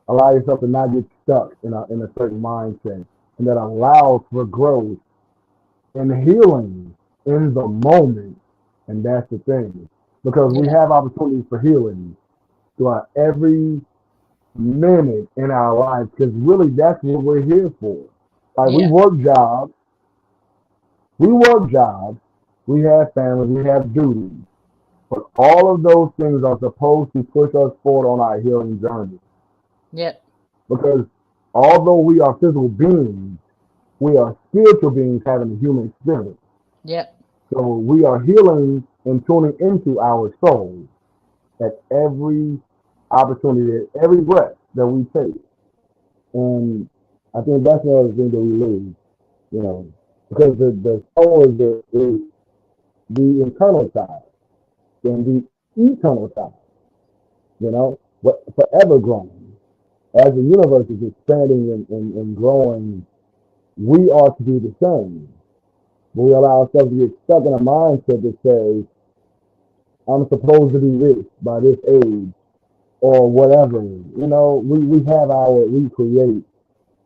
allow yourself to not get stuck in a certain mindset, and that allows for growth and healing in the moment. And that's the thing, because we Yeah. have opportunities for healing throughout every minute in our lives. Because really, that's what we're here for. Like Yeah. we work jobs, we have families, we have duties. But all of those things are supposed to push us forward on our healing journey. Yep. Because although we are physical beings, we are spiritual beings having a human experience. Yep. So we are healing and tuning into our soul at every opportunity, at every breath that we take. And I think that's another thing that we lose, you know, because the soul is the internal side and the eternal side, what forever growing. As the universe is expanding and growing, we are to do the same. We allow ourselves to get stuck in a mindset that says, I'm supposed to be this by this age or whatever. We create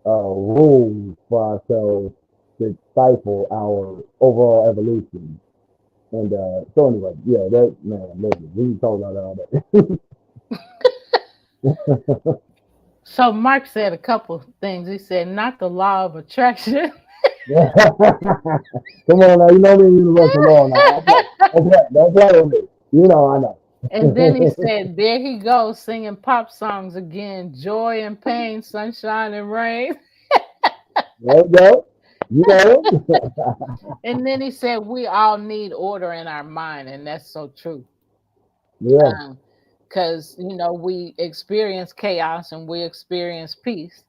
rules for ourselves that stifle our overall evolution. And so anyway, yeah, that man, listen, we can talk about that all day. So Mark said a couple things. He said, not the law of attraction. Come on now, you know me in universal law now. Don't play with me. I know. And then he said, there he goes singing pop songs again. Joy and pain, sunshine and rain. There you go. You know. And then he said, we all need order in our mind. And that's so true. Yeah, Because, we experience chaos and we experience peace.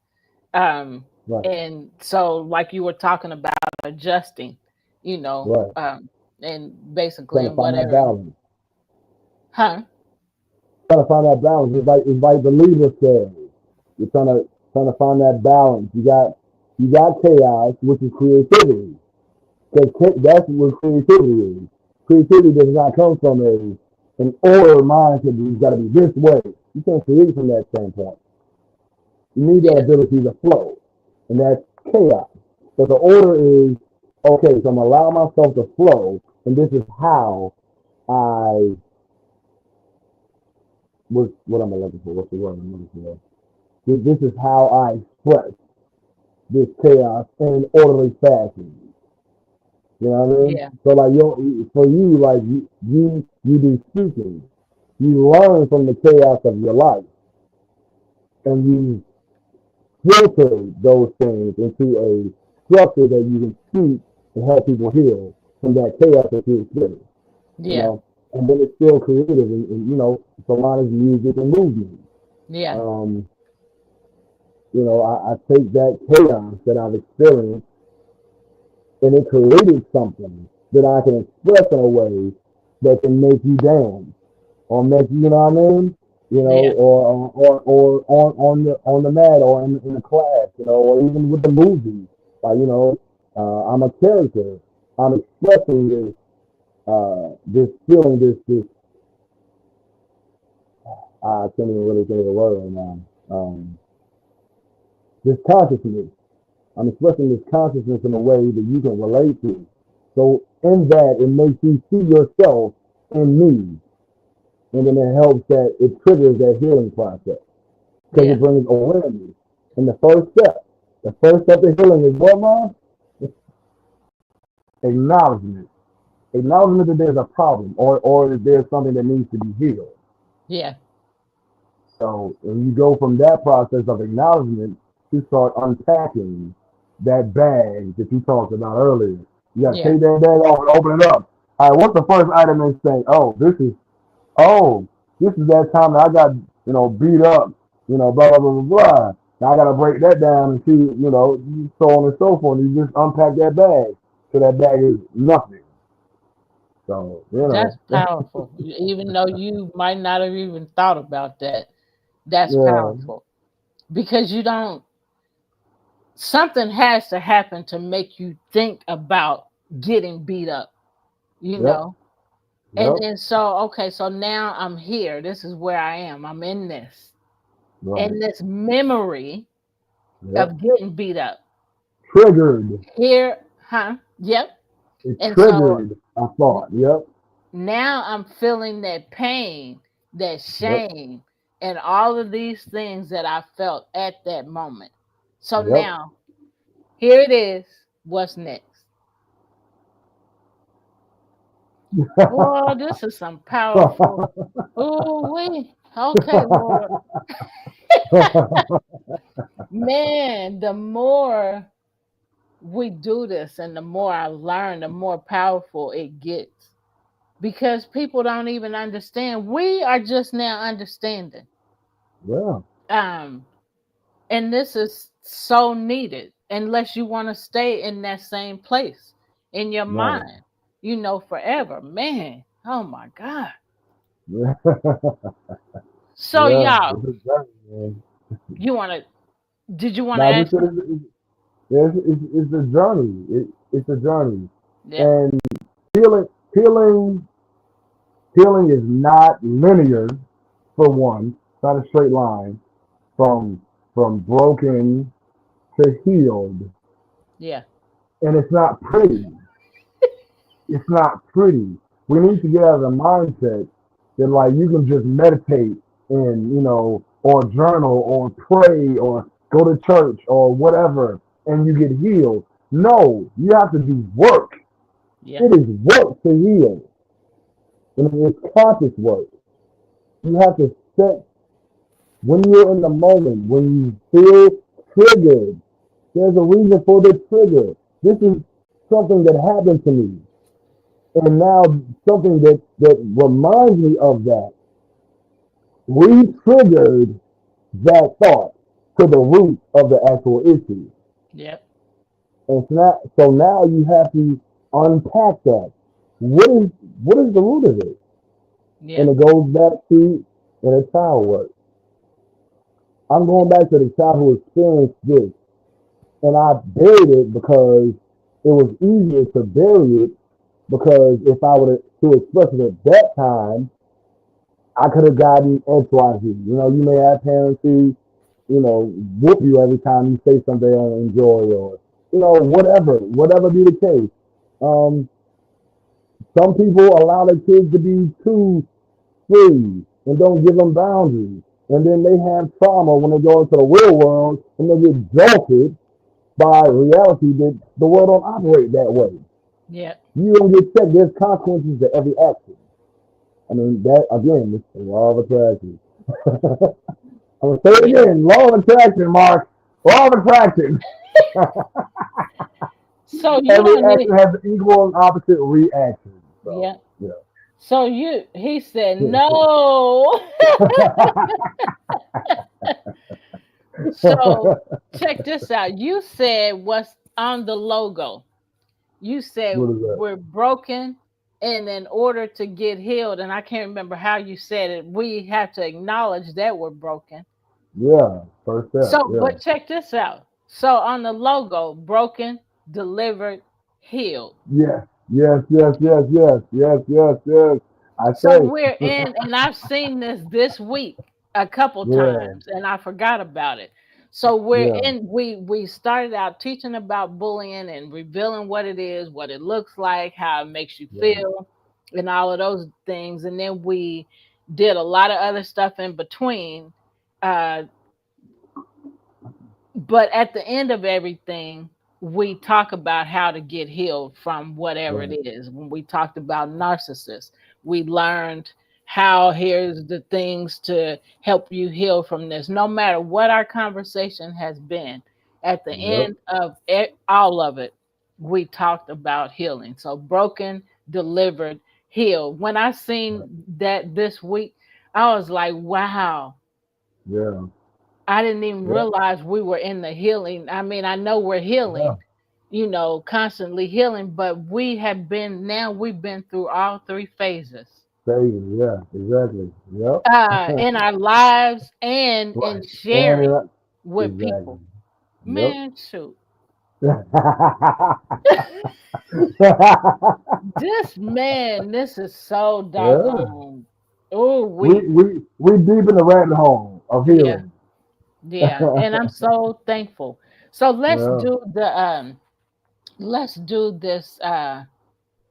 Um, right, and so, like you were talking about adjusting, you know, right. um, and basically Trying to in find that whatever, balance. huh? Trying to find that balance. It's like the leader says. You're trying to find that balance. You got chaos, which is creativity. Because that's what creativity is. Creativity does not come from an order mindset that you've got to be this way. You can't create from that standpoint. You need that Yeah, ability to flow. And that's chaos. But the order is, okay, so I'm allowing myself to flow, and this is how I what am I looking for? What's the word I'm looking for? This is how I express this chaos in orderly fashion. You know what I mean? yeah, So like for you, like you do speaking, you learn from the chaos of your life, and you filter those things into a structure that you can speak and help people heal from that chaos that you experience. You yeah, know, and then it's still creative, and it's a lot of music and movement. yeah, Um, I take that chaos that I've experienced and it created something that I can express in a way that can make you dance or make you know what I mean? yeah, Or on the mat or in the class, or even with the movies. Like, I'm a character. I'm expressing this feeling, this I can't even really think of the word right now. This consciousness. I'm expressing this consciousness in a way that you can relate to. So in that, it makes you see yourself in me, and then it helps that it triggers that healing process because yeah. it brings awareness. And the first step to healing is what, Mom? Acknowledgement. Acknowledgement that there's a problem, or that there's something that needs to be healed. Yeah. So when you go from that process of acknowledgement to start unpacking that bag that you talked about earlier. You got to Yeah. take that bag off and open it up. All right, what's the first item and say, oh, this is that time that I got, beat up, blah, blah, blah, blah, blah. Now I got to break that down and see, so on and so forth. You just unpack that bag. So that bag is nothing. So, That's powerful. Even though you might not have even thought about that, that's yeah, powerful because you don't, something has to happen to make you think about getting beat up, you yep, know? And yep, then so, okay, so now I'm here. This is where I am. I'm in this. right, And this memory yep. of getting beat up. Triggered. Here, huh? Yep. It And so triggered a thought. Yep, now I'm feeling that pain, that yep, shame, and all of these things that I felt at that moment. So yep. now, here it is. What's next? Boy, this is some powerful. Oh, we okay, Lord. Man, the more we do this and the more I learn, the more powerful it gets. Because people don't even understand. We are just now understanding. yeah, Um, and this is so needed unless you want to stay in that same place in your right. mind, forever. Man, oh my God. Yeah, So yeah. It's y'all, a journey, man. you wanna did you wanna Now, ask just me? it's a journey. It's a journey, Yep, and healing, healing, healing is not linear. For one, it's not a straight line from broken to healed, yeah, and it's not pretty. It's not pretty. We need to get out of the mindset that like you can just meditate and or journal or pray or go to church or whatever and you get healed. No, you have to do work. yeah, It is work to heal, and it's conscious work. You have to set when you're in the moment when you feel triggered. There's a reason for the trigger. This is something that happened to me. And now something that reminds me of that re-triggered that thought to the root of the actual issue. yep, And so now you have to unpack that. What is what is the root of it? And yep, it goes back to inner child work. I'm going back to the child who experienced this, and I buried it because it was easier to bury it because if I would to express it at that time, I could have gotten XYZ. You may have parents who, whoop you every time you say something they don't enjoy or, whatever be the case. Um, some people allow their kids to be too free and don't give them boundaries. And then they have trauma when they go into the real world and they get jolted by reality that the world don't operate that way. yep, You don't get checked. There's consequences to every action. I mean, that again, it's the law of attraction. I'm gonna say it yeah. again. Law of attraction, Mark. Law of attraction. So you Every don't need action has an equal and opposite reaction. So yeah. yeah. So he said no. So check this out. You said what's on the logo. You said What is that? we're broken and in order to get healed, and I can't remember how you said it, we have to acknowledge that we're broken. Yeah. First step. So, Yeah. but check this out. So on the logo, broken, delivered, healed. Yes. Yes. Yes. Yes. Yes. Yes. Yes. Yes. I So say. we're in, and I've seen this week a couple Yeah. times, and I forgot about it. So we're Yeah. in. We started out teaching about bullying and revealing what it is, what it looks like, how it makes you Yeah. feel, and all of those things. And then we did a lot of other stuff in between. Uh, but at the end of everything, we talk about how to get healed from whatever it Right. is. When we talked about narcissists, we learned how here's the things to help you heal from this. No matter what our conversation has been, at the Yep. end of all of it, we talked about healing. So broken, delivered, healed. When I Right. seen that this week, I was like, wow, Yeah. I didn't even Yep. realize we were in the healing. I mean, I know we're Yeah. healing, constantly healing, but we've been through all three phases Crazy. Yeah. Exactly. Yep. in our lives and in Right. And sharing with exactly. people. Yep. Man, shoot. yeah. This is so doggone. Oh, We deep in the rabbit hole of yeah, healing. yeah. And I'm so thankful. So Yeah. let's do this important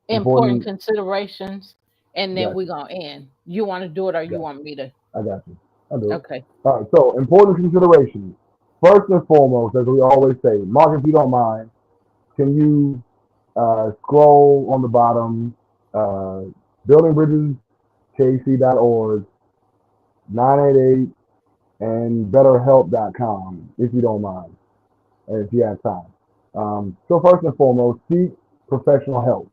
Important. considerations, and then Got we're you. gonna end. You want to do it or you Got want me to? you. I got you. I do it. Okay. All right. So important considerations. First and foremost, as we always say, Mark, if you don't mind, can you scroll on the bottom, uh, buildingbridgeskc.org, 988, and betterhelp.com, if you don't mind, and if you have time. So first and foremost, seek professional help.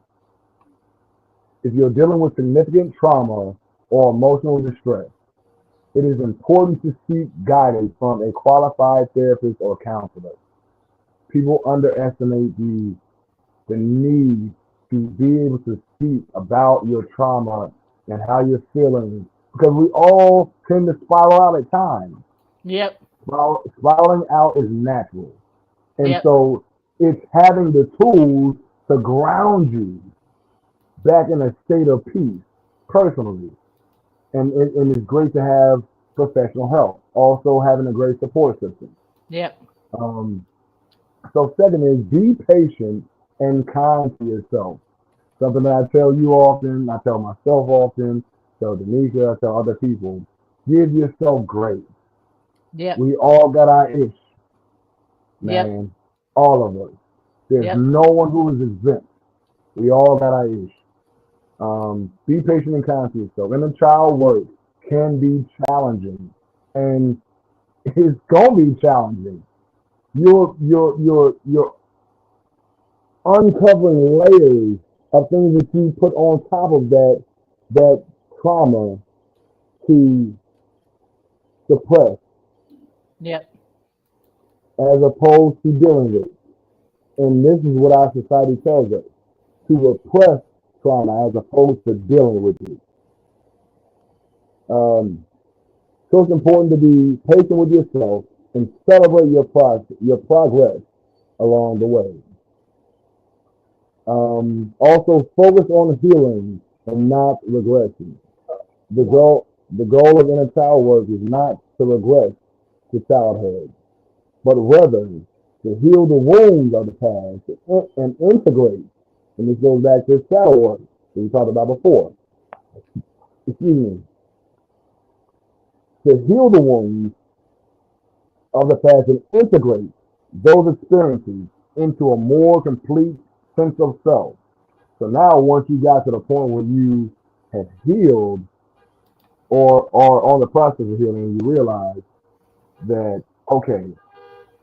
If you're dealing with significant trauma or emotional distress, it is important to seek guidance from a qualified therapist or counselor. People underestimate the need to be able to speak about your trauma and how you're feeling because we all tend to spiral out at times. Yep. Spiraling out is natural. And Yep. so it's having the tools to ground you back in a state of peace personally. And it's great to have professional help. Also having a great support system. Yep. Um, so second is be patient and kind to yourself. Something that I tell you often, I tell myself often, tell Denisha, I tell other people. Give yourself grace. Yep. We all got our ish, Yep. man. All of us. There's Yep. no one who is exempt. We all got our ish. Be patient and kind to yourself. And the child work can be challenging, and it's gonna be challenging. You're uncovering layers of things that you put on top of that trauma to suppress Yep. as opposed to dealing with. And this is what our society tells us to repress trauma as opposed to dealing with it. Um, so it's important to be patient with yourself and celebrate your progress along the way. Also, focus on healing and not regression. The goal of inner child work is not to regress to childhood, but rather to heal the wounds of the past and integrate. And this goes back to shadow work that we talked about before. Excuse me. To heal the wounds of the past and integrate those experiences into a more complete sense of self. So now, once you got to the point where you have healed or on the process of healing, you realize that, okay,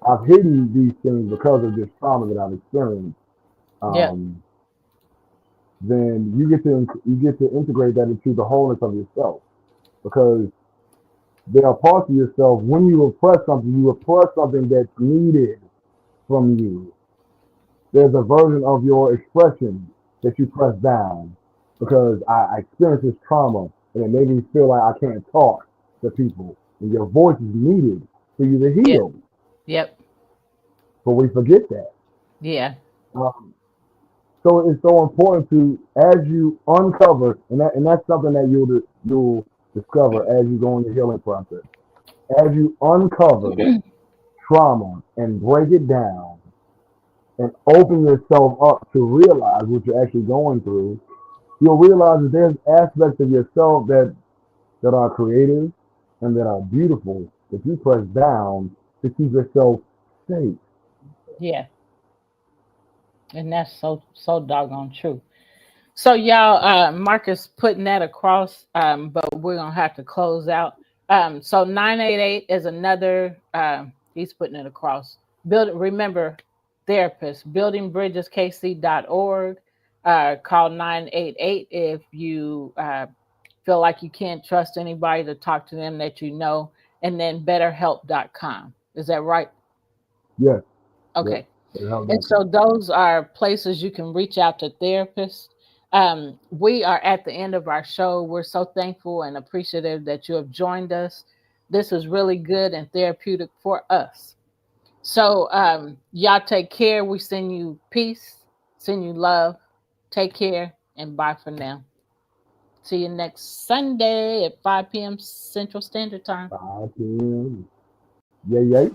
I've hidden these things because of this trauma that I've experienced. Yep. Um, then you get to integrate that into the wholeness of yourself because there are parts of yourself when you repress something that's needed from you. There's a version of your expression that you press down because I experienced this trauma and it made me feel like I can't talk to people. And your voice is needed for you to Yep. heal, Yep. but we forget that. Yeah. Um, so it's so important to as you uncover, and that's something that you'll discover as you go in your healing process. As you uncover trauma and break it down and open yourself up to realize what you're actually going through, you'll realize that there's aspects of yourself that are creative and that are beautiful that you press down to keep yourself safe. Yeah. And that's so doggone true. So y'all, Marcus putting that across, but we're gonna have to close out. So 988 is another. He's putting it across. Remember, therapist, buildingbridgeskc.org. Call 988 if you feel like you can't trust anybody to talk to them that you know, and then betterhelp.com. Is that right? Yes. Yep. Okay. And so BetterHelp.com. those are places you can reach out to therapists. We are at the end of our show. We're so thankful and appreciative that you have joined us. This is really good and therapeutic for us. So, y'all take care. We send you peace, send you love. Take care and bye for now. See you next Sunday at 5 p.m. Central Standard Time. 5 p.m. Yay, yay.